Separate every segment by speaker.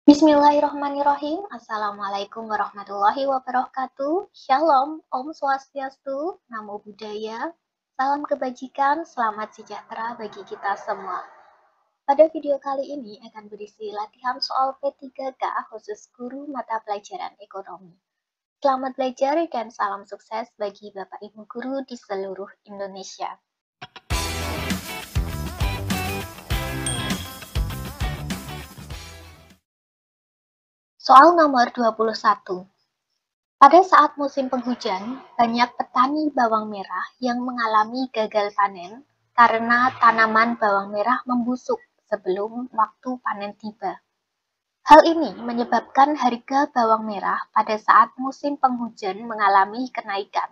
Speaker 1: Bismillahirrohmanirrohim. Assalamualaikum warahmatullahi wabarakatuh. Shalom, Om Swastiastu, Namo Buddhaya, salam kebajikan, selamat sejahtera bagi kita semua. Pada video kali ini akan berisi latihan soal P3K khusus guru mata pelajaran ekonomi. Selamat belajar dan salam sukses bagi Bapak Ibu guru di seluruh Indonesia. Soal nomor 21. Pada saat musim penghujan, banyak petani bawang merah yang mengalami gagal panen karena tanaman bawang merah membusuk sebelum waktu panen tiba. Hal ini menyebabkan harga bawang merah pada saat musim penghujan mengalami kenaikan.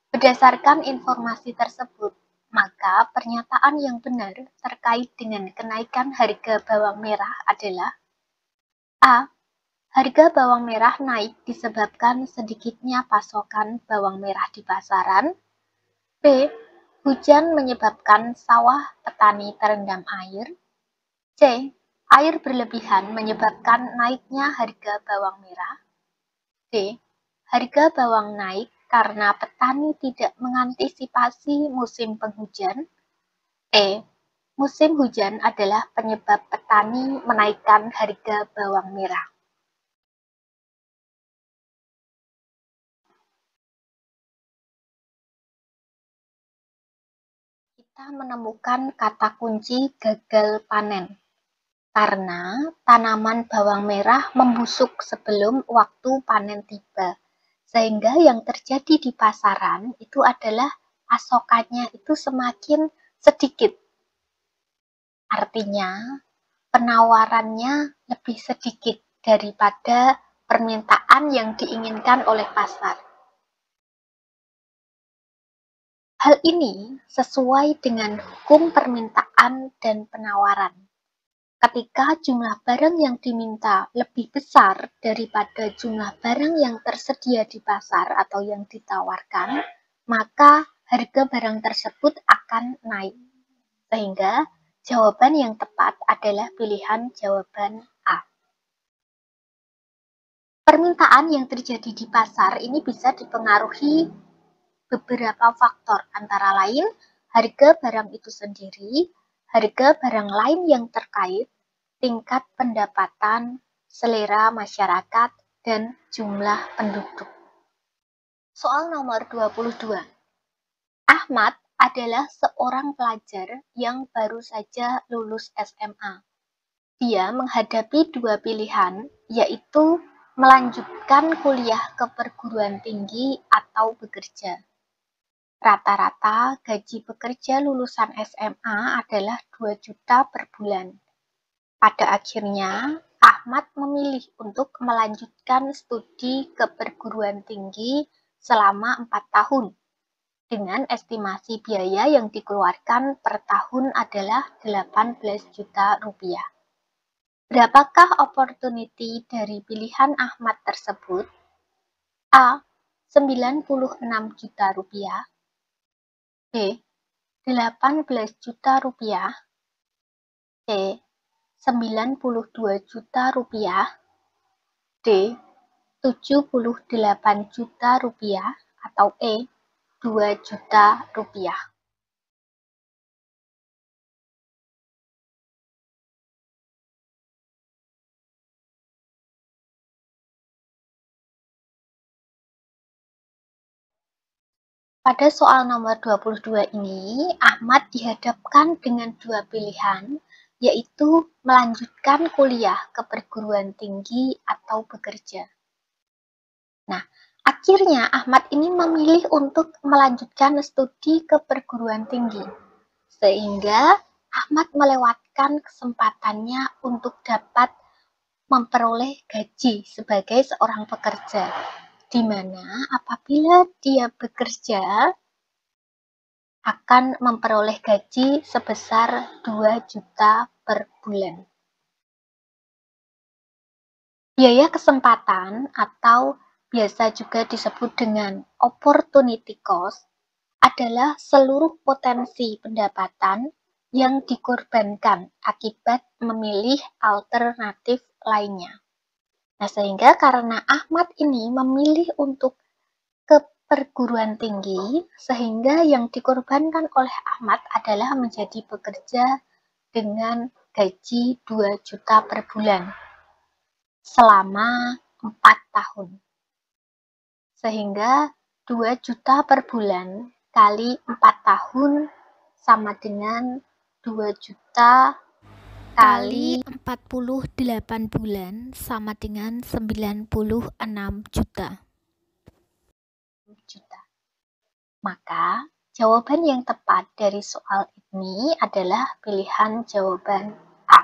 Speaker 1: Berdasarkan informasi tersebut, maka pernyataan yang benar terkait dengan kenaikan harga bawang merah adalah A. Harga bawang merah naik disebabkan sedikitnya pasokan bawang merah di pasaran. B. Hujan menyebabkan sawah petani terendam air. C. Air berlebihan menyebabkan naiknya harga bawang merah. D. Harga bawang naik karena petani tidak mengantisipasi musim penghujan. E. Musim hujan adalah penyebab petani menaikkan harga bawang merah. Kita menemukan kata kunci gagal panen karena tanaman bawang merah membusuk sebelum waktu panen tiba, sehingga yang terjadi di pasaran itu adalah pasokannya itu semakin sedikit. Artinya, penawarannya lebih sedikit daripada permintaan yang diinginkan oleh pasar. Hal ini sesuai dengan hukum permintaan dan penawaran. Ketika jumlah barang yang diminta lebih besar daripada jumlah barang yang tersedia di pasar atau yang ditawarkan, maka harga barang tersebut akan naik. Sehingga jawaban yang tepat adalah pilihan jawaban A. Permintaan yang terjadi di pasar ini bisa dipengaruhi beberapa faktor, antara lain harga barang itu sendiri, harga barang lain yang terkait, tingkat pendapatan, selera masyarakat, dan jumlah penduduk. Soal nomor 22. Ahmad adalah seorang pelajar yang baru saja lulus SMA. Dia menghadapi dua pilihan, yaitu melanjutkan kuliah ke perguruan tinggi atau bekerja. Rata-rata gaji pekerja lulusan SMA adalah 2 juta per bulan. Pada akhirnya, Ahmad memilih untuk melanjutkan studi ke perguruan tinggi selama 4 tahun. Dengan estimasi biaya yang dikeluarkan per tahun adalah 18 juta rupiah. Berapakah opportunity dari pilihan Ahmad tersebut? A. 96 juta rupiah. B. 18 juta rupiah. C. 92 juta rupiah. D. 78 juta rupiah. Atau E. 2 juta rupiah. Pada soal nomor 22 ini, Ahmad dihadapkan dengan dua pilihan, yaitu melanjutkan kuliah ke perguruan tinggi atau bekerja. Nah, akhirnya Ahmad ini memilih untuk melanjutkan studi ke perguruan tinggi, sehingga Ahmad melewatkan kesempatannya untuk dapat memperoleh gaji sebagai seorang pekerja, di mana apabila dia bekerja akan memperoleh gaji sebesar 2 juta per bulan. Biaya kesempatan atau biasa juga disebut dengan opportunity cost adalah seluruh potensi pendapatan yang dikorbankan akibat memilih alternatif lainnya. Nah, sehingga karena Ahmad ini memilih untuk ke perguruan tinggi, sehingga yang dikorbankan oleh Ahmad adalah menjadi pekerja dengan gaji 2 juta per bulan selama 4 tahun. Sehingga 2 juta per bulan kali 4 tahun sama dengan 2 juta
Speaker 2: kali 48 bulan sama dengan 96 juta.
Speaker 1: Maka, jawaban yang tepat dari soal ini adalah pilihan jawaban A.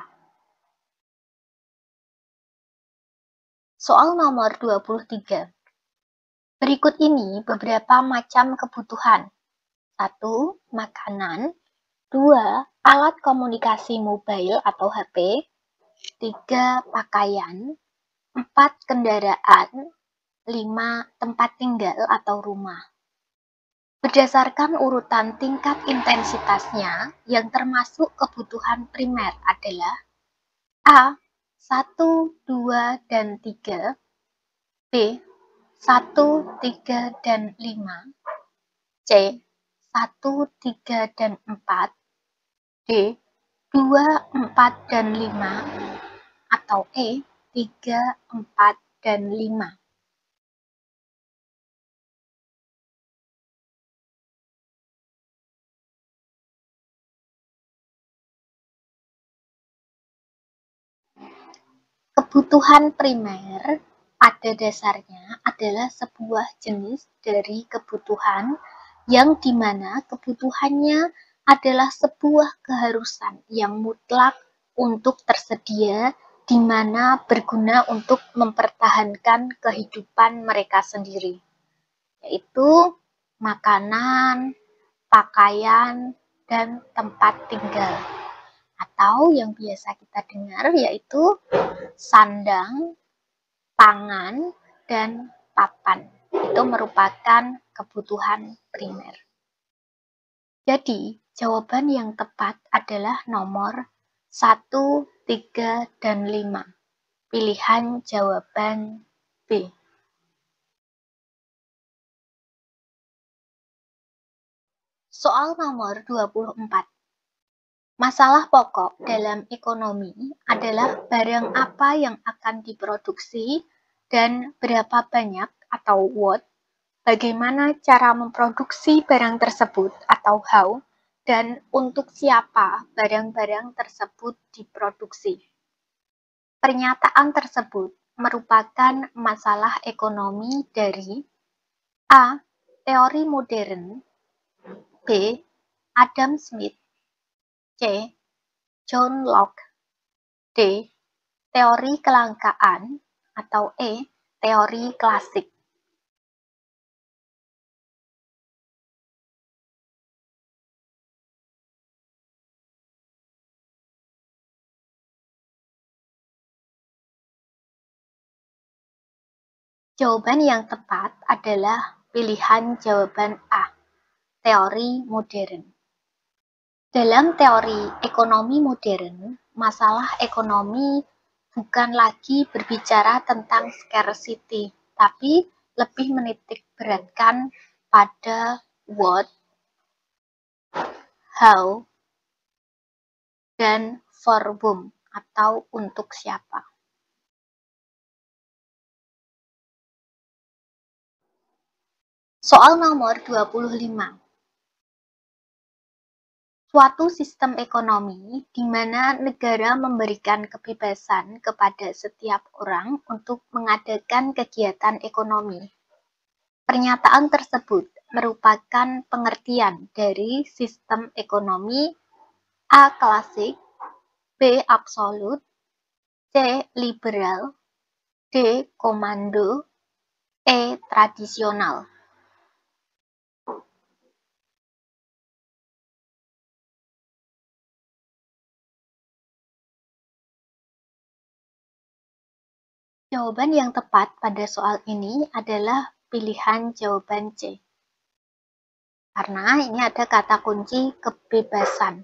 Speaker 1: Soal nomor 23. Berikut ini beberapa macam kebutuhan. 1. Makanan. 2. Alat komunikasi mobile atau HP. 3. Pakaian. 4. Kendaraan. 5. Tempat tinggal atau rumah. Berdasarkan urutan tingkat intensitasnya, yang termasuk kebutuhan primer adalah A. 1, 2, dan 3, B. 1, 3, dan 5, C. 1, 3, dan 4, D. 2, 4, dan 5, atau E. 3, 4, dan 5. Kebutuhan primer pada dasarnya adalah sebuah jenis dari kebutuhan yang dimana kebutuhannya adalah sebuah keharusan yang mutlak untuk tersedia, di mana berguna untuk mempertahankan kehidupan mereka sendiri, yaitu makanan, pakaian, dan tempat tinggal. Atau yang biasa kita dengar yaitu sandang, pangan, dan papan. Itu merupakan kebutuhan primer. Jadi, jawaban yang tepat adalah nomor 1, 3, dan 5. Pilihan jawaban B. Soal nomor 24. Masalah pokok dalam ekonomi adalah barang apa yang akan diproduksi dan berapa banyak atau what, bagaimana cara memproduksi barang tersebut atau how, dan untuk siapa barang-barang tersebut diproduksi. Pernyataan tersebut merupakan masalah ekonomi dari A. Teori modern, B. Adam Smith, C. John Locke, D. Teori kelangkaan, atau E. Teori klasik. Jawaban yang tepat adalah pilihan jawaban A. Teori modern. Dalam teori ekonomi modern, masalah ekonomi bukan lagi berbicara tentang scarcity, tapi lebih menitik beratkan pada what, how, dan for whom, atau untuk siapa. Soal nomor 25. Suatu sistem ekonomi di mana negara memberikan kebebasan kepada setiap orang untuk mengadakan kegiatan ekonomi. Pernyataan tersebut merupakan pengertian dari sistem ekonomi A. Klasik, B. Absolut, C. Liberal, D. Komando, E. Tradisional. Jawaban yang tepat pada soal ini adalah pilihan jawaban C. Karena ini ada kata kunci kebebasan,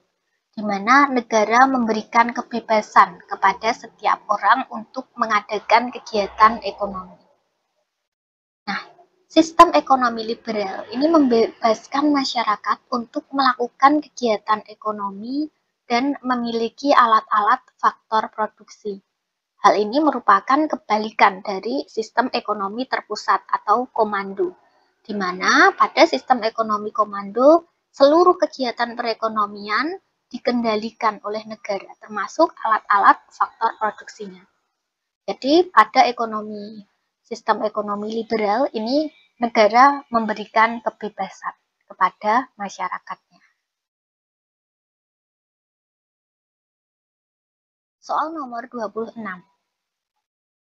Speaker 1: di mana negara memberikan kebebasan kepada setiap orang untuk mengadakan kegiatan ekonomi. Nah, sistem ekonomi liberal ini membebaskan masyarakat untuk melakukan kegiatan ekonomi dan memiliki alat-alat faktor produksi. Hal ini merupakan kebalikan dari sistem ekonomi terpusat atau komando, di mana pada sistem ekonomi komando, seluruh kegiatan perekonomian dikendalikan oleh negara, termasuk alat-alat faktor produksinya. Jadi pada sistem ekonomi liberal ini negara memberikan kebebasan kepada masyarakatnya. Soal nomor 26.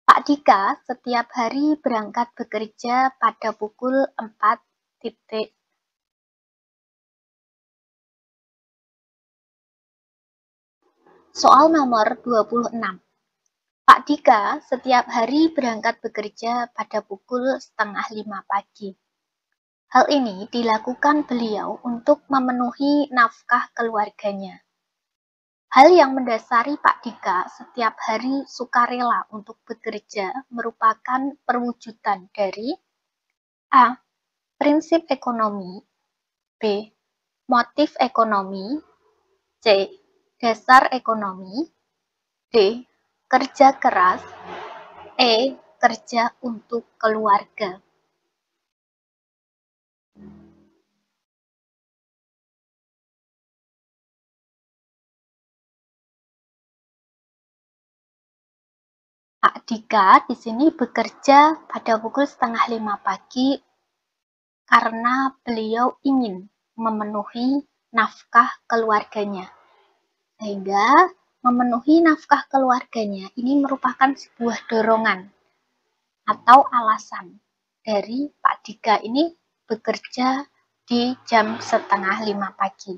Speaker 1: Pak Dika setiap hari berangkat bekerja pada pukul 4. Soal nomor 26. Pak Dika setiap hari berangkat bekerja pada pukul 4:30 pagi. Hal ini dilakukan beliau untuk memenuhi nafkah keluarganya. Hal yang mendasari Pak Dika setiap hari sukarela untuk bekerja merupakan perwujudan dari A. Prinsip ekonomi, B. Motif ekonomi, C. Dasar ekonomi, D. Kerja keras, E. Kerja untuk keluarga. Pak Dika di sini bekerja pada pukul 4:30 pagi karena beliau ingin memenuhi nafkah keluarganya. Sehingga memenuhi nafkah keluarganya ini merupakan sebuah dorongan atau alasan dari Pak Dika ini bekerja di jam 4:30 pagi.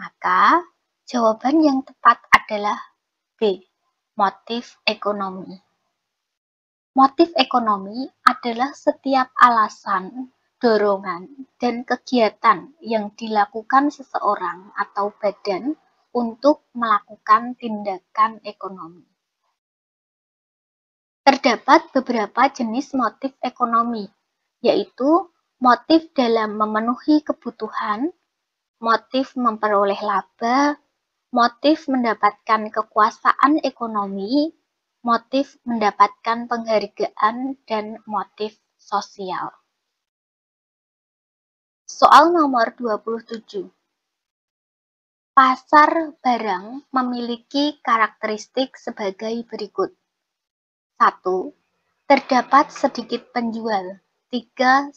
Speaker 1: Maka jawaban yang tepat adalah B. Motif ekonomi. Motif ekonomi adalah setiap alasan, dorongan, dan kegiatan yang dilakukan seseorang atau badan untuk melakukan tindakan ekonomi. Terdapat beberapa jenis motif ekonomi, yaitu motif dalam memenuhi kebutuhan, motif memperoleh laba, motif mendapatkan kekuasaan ekonomi, motif mendapatkan penghargaan, dan motif sosial. Soal nomor 27. Pasar barang memiliki karakteristik sebagai berikut. 1. Terdapat sedikit penjual 3-10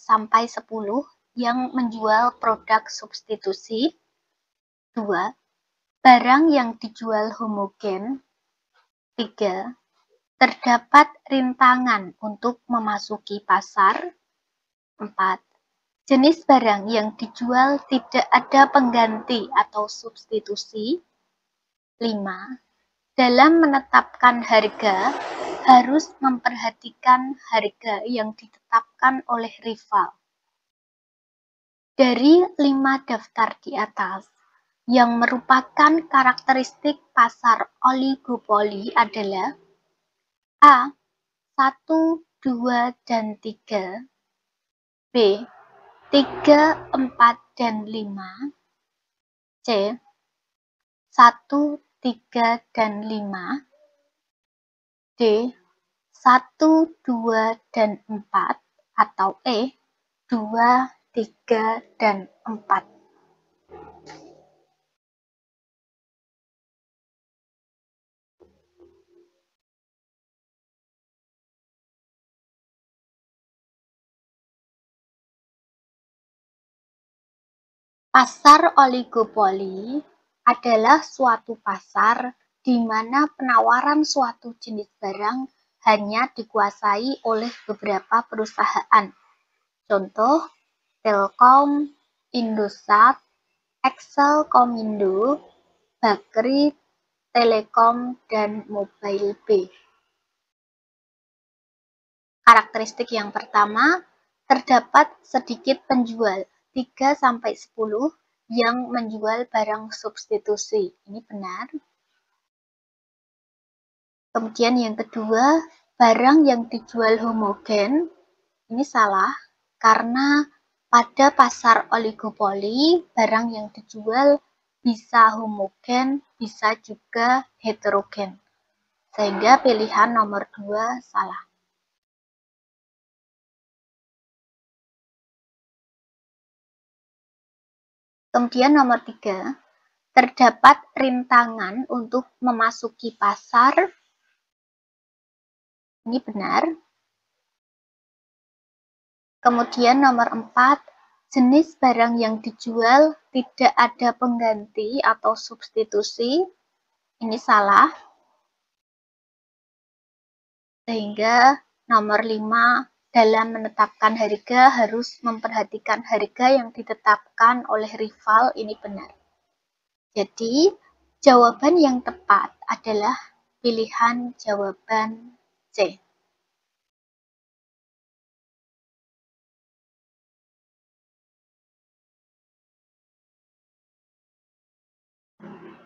Speaker 1: yang menjual produk substitusi. 2. Barang yang dijual homogen. 3. Terdapat rintangan untuk memasuki pasar. 4. Jenis barang yang dijual tidak ada pengganti atau substitusi. 5. Dalam menetapkan harga, harus memperhatikan harga yang ditetapkan oleh rival. Dari 5 daftar di atas, yang merupakan karakteristik pasar oligopoli adalah A. 1, 2, dan 3, B. 3, 4, dan 5, C. 1, 3, dan 5, D. 1, 2, dan 4, atau E. 2, 3, dan 4. Pasar oligopoli adalah suatu pasar di mana penawaran suatu jenis barang hanya dikuasai oleh beberapa perusahaan. Contoh, Telkom, Indosat, Excelkomindo, Bakri, Telekom, dan Mobile B. Karakteristik yang pertama, terdapat sedikit penjual 3-10 yang menjual barang substitusi. Ini benar. Kemudian yang kedua, barang yang dijual homogen. Ini salah, karena pada pasar oligopoli, barang yang dijual bisa homogen, bisa juga heterogen. Sehingga pilihan nomor 2 salah. Kemudian nomor 3, terdapat rintangan untuk memasuki pasar. Ini benar. Kemudian nomor 4, jenis barang yang dijual tidak ada pengganti atau substitusi. Ini salah. Sehingga nomor 5, dalam menetapkan harga harus memperhatikan harga yang ditetapkan oleh rival. Ini benar. Jadi, jawaban yang tepat adalah pilihan jawaban C.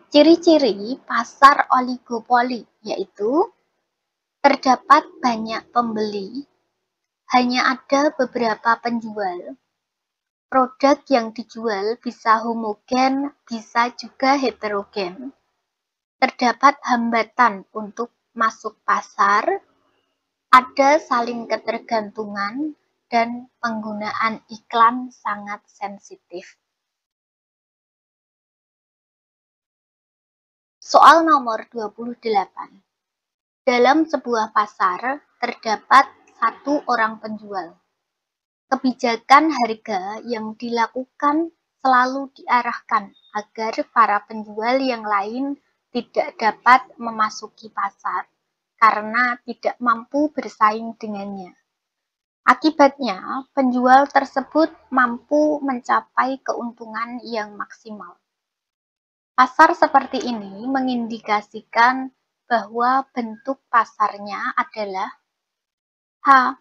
Speaker 1: Ciri-ciri pasar oligopoli yaitu terdapat banyak pembeli, hanya ada beberapa penjual, produk yang dijual bisa homogen, bisa juga heterogen, terdapat hambatan untuk masuk pasar, ada saling ketergantungan, dan penggunaan iklan sangat sensitif. Soal nomor 28. Dalam sebuah pasar, terdapat satu orang penjual. Kebijakan harga yang dilakukan selalu diarahkan agar para penjual yang lain tidak dapat memasuki pasar karena tidak mampu bersaing dengannya. Akibatnya, penjual tersebut mampu mencapai keuntungan yang maksimal. Pasar seperti ini mengindikasikan bahwa bentuk pasarnya adalah H.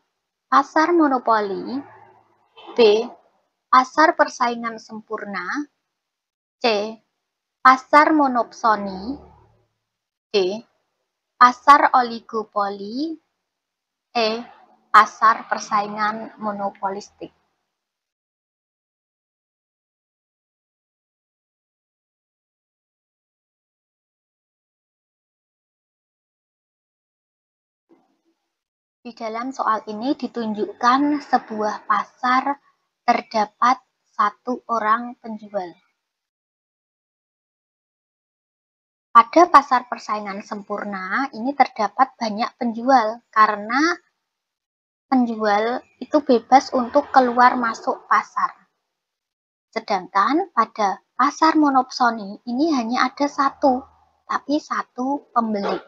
Speaker 1: Pasar monopoli, B. Pasar persaingan sempurna, C. Pasar monopsoni, D. Pasar oligopoli, E. Pasar persaingan monopolistik. Di dalam soal ini ditunjukkan sebuah pasar terdapat satu orang penjual. Pada pasar persaingan sempurna, ini terdapat banyak penjual karena penjual itu bebas untuk keluar masuk pasar. Sedangkan pada pasar monopsoni ini hanya ada satu, tapi satu pembeli.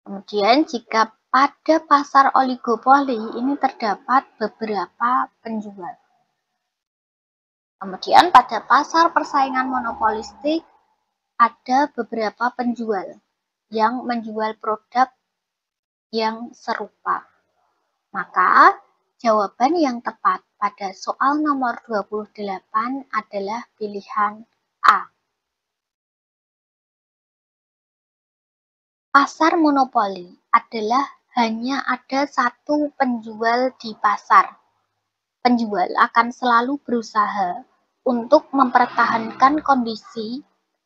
Speaker 1: Kemudian jika pada pasar oligopoli ini terdapat beberapa penjual. Kemudian pada pasar persaingan monopolistik ada beberapa penjual yang menjual produk yang serupa. Maka jawaban yang tepat pada soal nomor 28 adalah pilihan A. Pasar monopoli adalah hanya ada satu penjual di pasar. Penjual akan selalu berusaha untuk mempertahankan kondisi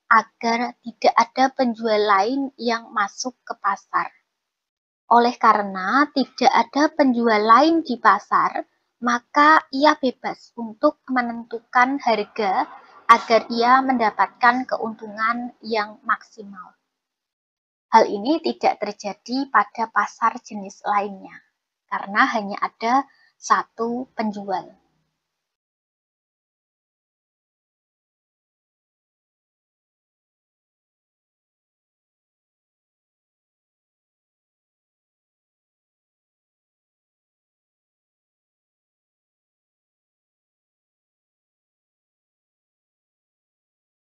Speaker 1: agar tidak ada penjual lain yang masuk ke pasar. Oleh karena tidak ada penjual lain di pasar, maka ia bebas untuk menentukan harga agar ia mendapatkan keuntungan yang maksimal. Hal ini tidak terjadi pada pasar jenis lainnya, karena hanya ada satu penjual.